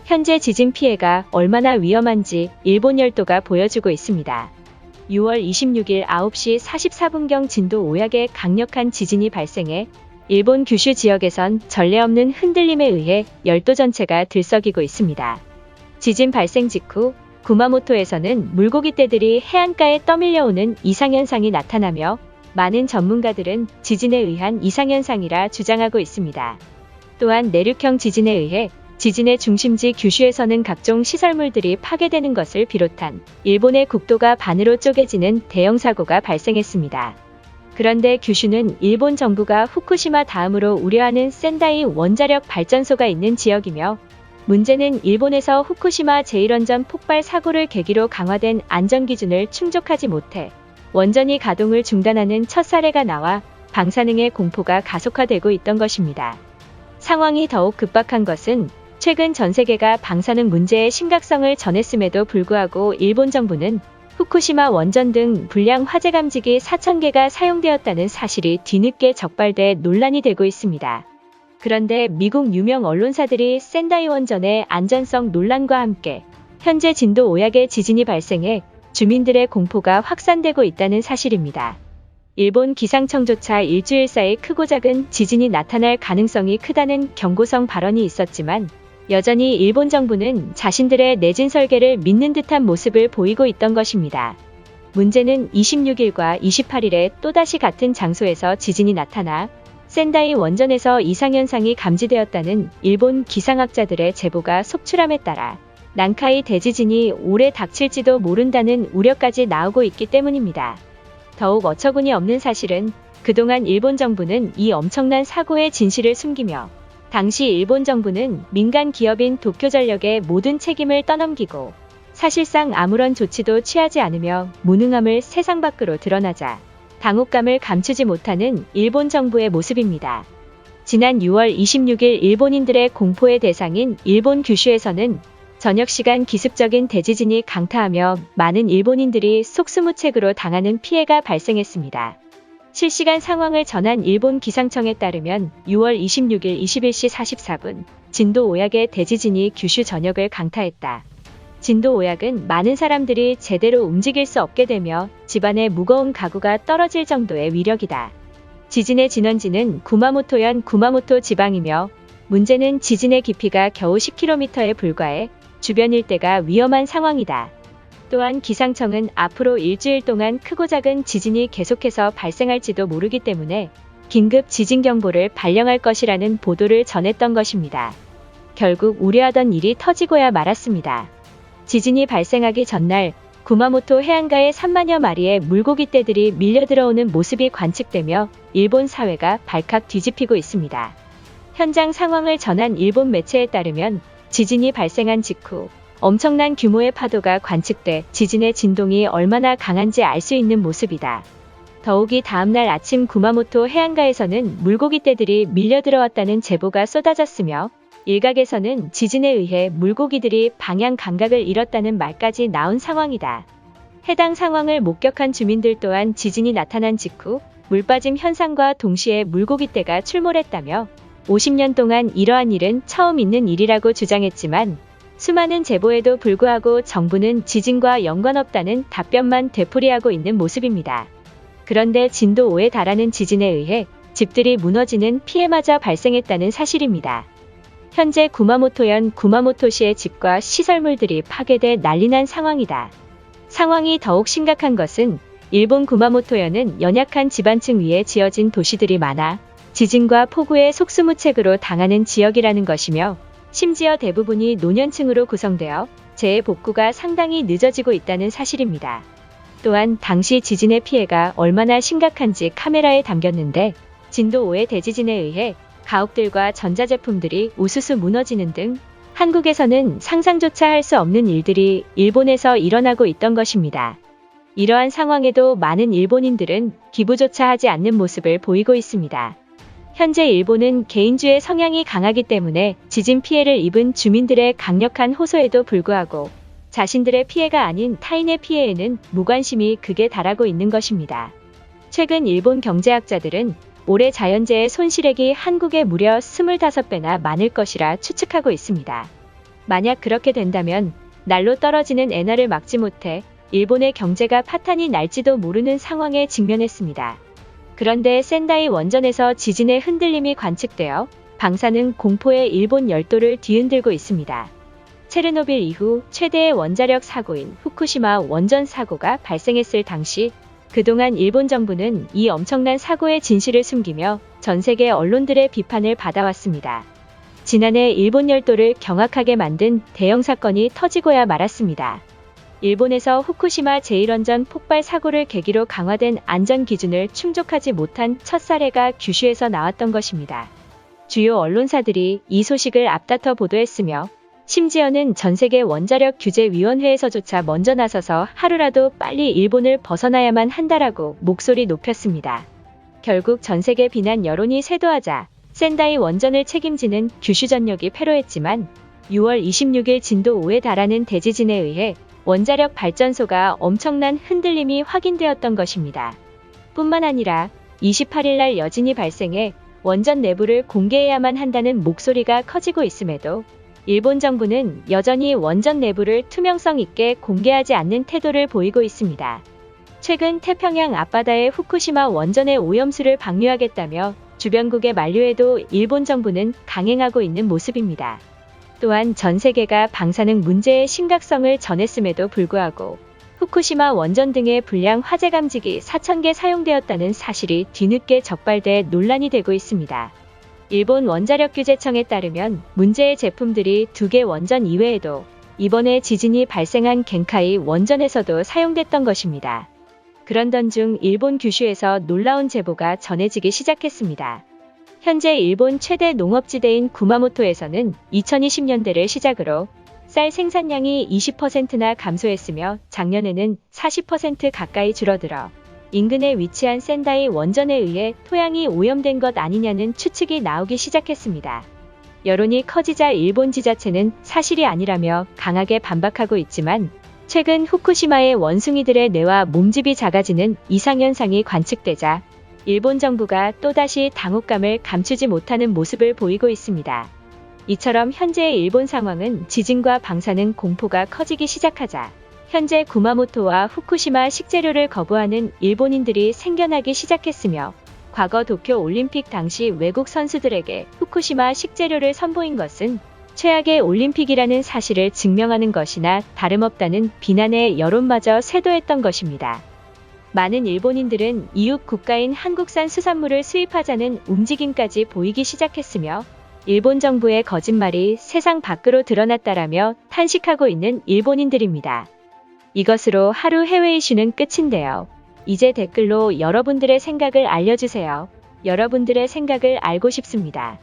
현재 지진 피해가 얼마나 위험한지 일본 열도가 보여주고 있습니다. 6월 26일 9시 44분경 진도 5약의 강력한 지진이 발생해 일본 규슈 지역에선 전례 없는 흔들림에 의해 열도 전체가 들썩이고 있습니다. 지진 발생 직후 구마모토에서는 물고기떼들이 해안가에 떠밀려오는 이상현상이 나타나며 많은 전문가들은 지진에 의한 이상현상이라 주장하고 있습니다. 또한 내륙형 지진에 의해 지진의 중심지 규슈에서는 각종 시설물들이 파괴되는 것을 비롯한 일본의 국도가 반으로 쪼개지는 대형 사고가 발생했습니다. 그런데 규슈는 일본 정부가 후쿠시마 다음으로 우려하는 센다이 원자력 발전소가 있는 지역이며 문제는 일본에서 후쿠시마 제1원전 폭발 사고를 계기로 강화된 안전기준을 충족하지 못해 원전이 가동을 중단하는 첫 사례가 나와 방사능의 공포가 가속화되고 있던 것입니다. 상황이 더욱 급박한 것은 최근 전 세계가 방사능 문제의 심각성을 전했음에도 불구하고 일본 정부는 후쿠시마 원전 등 불량 화재 감지기 4,000개가 사용되었다는 사실이 뒤늦게 적발돼 논란이 되고 있습니다. 그런데 미국 유명 언론사들이 센다이 원전의 안전성 논란과 함께 현재 진도 5약의 지진이 발생해 주민들의 공포가 확산되고 있다는 사실입니다. 일본 기상청조차 일주일 사이 크고 작은 지진이 나타날 가능성이 크다는 경고성 발언이 있었지만 여전히 일본 정부는 자신들의 내진 설계를 믿는 듯한 모습을 보이고 있던 것입니다. 문제는 26일과 28일에 또다시 같은 장소에서 지진이 나타나 센다이 원전에서 이상현상이 감지되었다는 일본 기상학자들의 제보가 속출함에 따라 난카이 대지진이 올해 닥칠지도 모른다는 우려까지 나오고 있기 때문입니다. 더욱 어처구니 없는 사실은 그동안 일본 정부는 이 엄청난 사고의 진실을 숨기며 당시 일본 정부는 민간 기업인 도쿄전력의 모든 책임을 떠넘기고 사실상 아무런 조치도 취하지 않으며 무능함을 세상 밖으로 드러나자 당혹감을 감추지 못하는 일본 정부의 모습입니다. 지난 6월 26일 일본인들의 공포의 대상인 일본 규슈에서는 저녁 시간 기습적인 대지진이 강타하며 많은 일본인들이 속수무책으로 당하는 피해가 발생했습니다. 실시간 상황을 전한 일본 기상청에 따르면 6월 26일 21시 44분 진도 5약의 대지진이 규슈 전역을 강타했다. 진도 5약은 많은 사람들이 제대로 움직일 수 없게 되며 집안의 무거운 가구가 떨어질 정도의 위력이다. 지진의 진원지는 구마모토현 구마모토 지방이며 문제는 지진의 깊이가 겨우 10km에 불과해 주변 일대가 위험한 상황이다. 또한 기상청은 앞으로 일주일 동안 크고 작은 지진이 계속해서 발생할지도 모르기 때문에 긴급 지진경보를 발령할 것이라는 보도를 전했던 것입니다. 결국 우려하던 일이 터지고야 말았습니다. 지진이 발생하기 전날 구마모토 해안가에 3만여 마리의 물고기떼들이 밀려들어오는 모습이 관측되며 일본 사회가 발칵 뒤집히고 있습니다. 현장 상황을 전한 일본 매체에 따르면 지진이 발생한 직후 엄청난 규모의 파도가 관측돼 지진의 진동이 얼마나 강한지 알 수 있는 모습이다. 더욱이 다음날 아침 구마모토 해안가에서는 물고기떼들이 밀려들어왔다는 제보가 쏟아졌으며 일각에서는 지진에 의해 물고기들이 방향 감각을 잃었다는 말까지 나온 상황이다. 해당 상황을 목격한 주민들 또한 지진이 나타난 직후 물빠짐 현상과 동시에 물고기떼가 출몰했다며 50년 동안 이러한 일은 처음 있는 일이라고 주장했지만 수많은 제보에도 불구하고 정부는 지진과 연관없다는 답변만 되풀이하고 있는 모습입니다. 그런데 진도 5에 달하는 지진에 의해 집들이 무너지는 피해마저 발생했다는 사실입니다. 현재 구마모토현 구마모토시의 집과 시설물들이 파괴돼 난리난 상황이다. 상황이 더욱 심각한 것은 일본 구마모토현은 연약한 지반층 위에 지어진 도시들이 많아 지진과 폭우에 속수무책으로 당하는 지역이라는 것이며 심지어 대부분이 노년층으로 구성되어 재해 복구가 상당히 늦어지고 있다는 사실입니다. 또한 당시 지진의 피해가 얼마나 심각한지 카메라에 담겼는데 진도 5의 대지진에 의해 가옥들과 전자제품들이 우수수 무너지는 등 한국에서는 상상조차 할 수 없는 일들이 일본에서 일어나고 있던 것입니다. 이러한 상황에도 많은 일본인들은 기부조차 하지 않는 모습을 보이고 있습니다. 현재 일본은 개인주의 성향이 강하기 때문에 지진 피해를 입은 주민들의 강력한 호소에도 불구하고 자신들의 피해가 아닌 타인의 피해에는 무관심이 극에 달하고 있는 것입니다. 최근 일본 경제학자들은 올해 자연재해 손실액이 한국에 무려 25배나 많을 것이라 추측하고 있습니다. 만약 그렇게 된다면 날로 떨어지는 엔화를 막지 못해 일본의 경제가 파탄이 날지도 모르는 상황에 직면했습니다. 그런데 센다이 원전에서 지진의 흔들림이 관측되어 방사능 공포의 일본 열도를 뒤흔들고 있습니다. 체르노빌 이후 최대의 원자력 사고인 후쿠시마 원전 사고가 발생했을 당시 그동안 일본 정부는 이 엄청난 사고의 진실을 숨기며 전 세계 언론들의 비판을 받아왔습니다. 지난해 일본 열도를 경악하게 만든 대형 사건이 터지고야 말았습니다. 일본에서 후쿠시마 제1원전 폭발 사고를 계기로 강화된 안전 기준을 충족하지 못한 첫 사례가 규슈에서 나왔던 것입니다. 주요 언론사들이 이 소식을 앞다퉈 보도했으며 심지어는 전세계 원자력 규제위원회에서조차 먼저 나서서 하루라도 빨리 일본을 벗어나야만 한다라고 목소리 높였습니다. 결국 전세계 비난 여론이 쇄도하자 센다이 원전을 책임지는 규슈전력이 패로했지만 6월 26일 진도 5에 달하는 대지진에 의해 원자력 발전소가 엄청난 흔들림이 확인되었던 것입니다. 뿐만 아니라 28일 날 여진이 발생해 원전 내부를 공개해야만 한다는 목소리가 커지고 있음에도 일본 정부는 여전히 원전 내부를 투명성 있게 공개하지 않는 태도를 보이고 있습니다. 최근 태평양 앞바다의 후쿠시마 원전의 오염수를 방류하겠다며 주변국에 만류해도 일본 정부는 강행하고 있는 모습입니다. 또한 전 세계가 방사능 문제의 심각성을 전했음에도 불구하고 후쿠시마 원전 등의 불량 화재 감지기 4,000개 사용되었다는 사실이 뒤늦게 적발돼 논란이 되고 있습니다. 일본 원자력규제청에 따르면 문제의 제품들이 2개 원전 이외에도 이번에 지진이 발생한 겐카이 원전에서도 사용됐던 것입니다. 그런던 중 일본 규슈에서 놀라운 제보가 전해지기 시작했습니다. 현재 일본 최대 농업지대인 구마모토에서는 2020년대를 시작으로 쌀 생산량이 20%나 감소했으며 작년에는 40% 가까이 줄어들어 인근에 위치한 센다이 원전에 의해 토양이 오염된 것 아니냐는 추측이 나오기 시작했습니다. 여론이 커지자 일본 지자체는 사실이 아니라며 강하게 반박하고 있지만 최근 후쿠시마의 원숭이들의 뇌와 몸집이 작아지는 이상현상이 관측되자 일본 정부가 또다시 당혹감을 감추지 못하는 모습을 보이고 있습니다. 이처럼 현재의 일본 상황은 지진과 방사능 공포가 커지기 시작하자 현재 구마모토와 후쿠시마 식재료를 거부하는 일본인들이 생겨나기 시작했으며 과거 도쿄 올림픽 당시 외국 선수들에게 후쿠시마 식재료를 선보인 것은 최악의 올림픽이라는 사실을 증명하는 것이나 다름없다는 비난의 여론마저 쇄도했던 것입니다. 많은 일본인들은 이웃 국가인 한국산 수산물을 수입하자는 움직임까지 보이기 시작했으며 일본 정부의 거짓말이 세상 밖으로 드러났다라며 탄식하고 있는 일본인들입니다. 이것으로 하루 해외 이슈는 끝인데요. 이제 댓글로 여러분들의 생각을 알려주세요. 여러분들의 생각을 알고 싶습니다.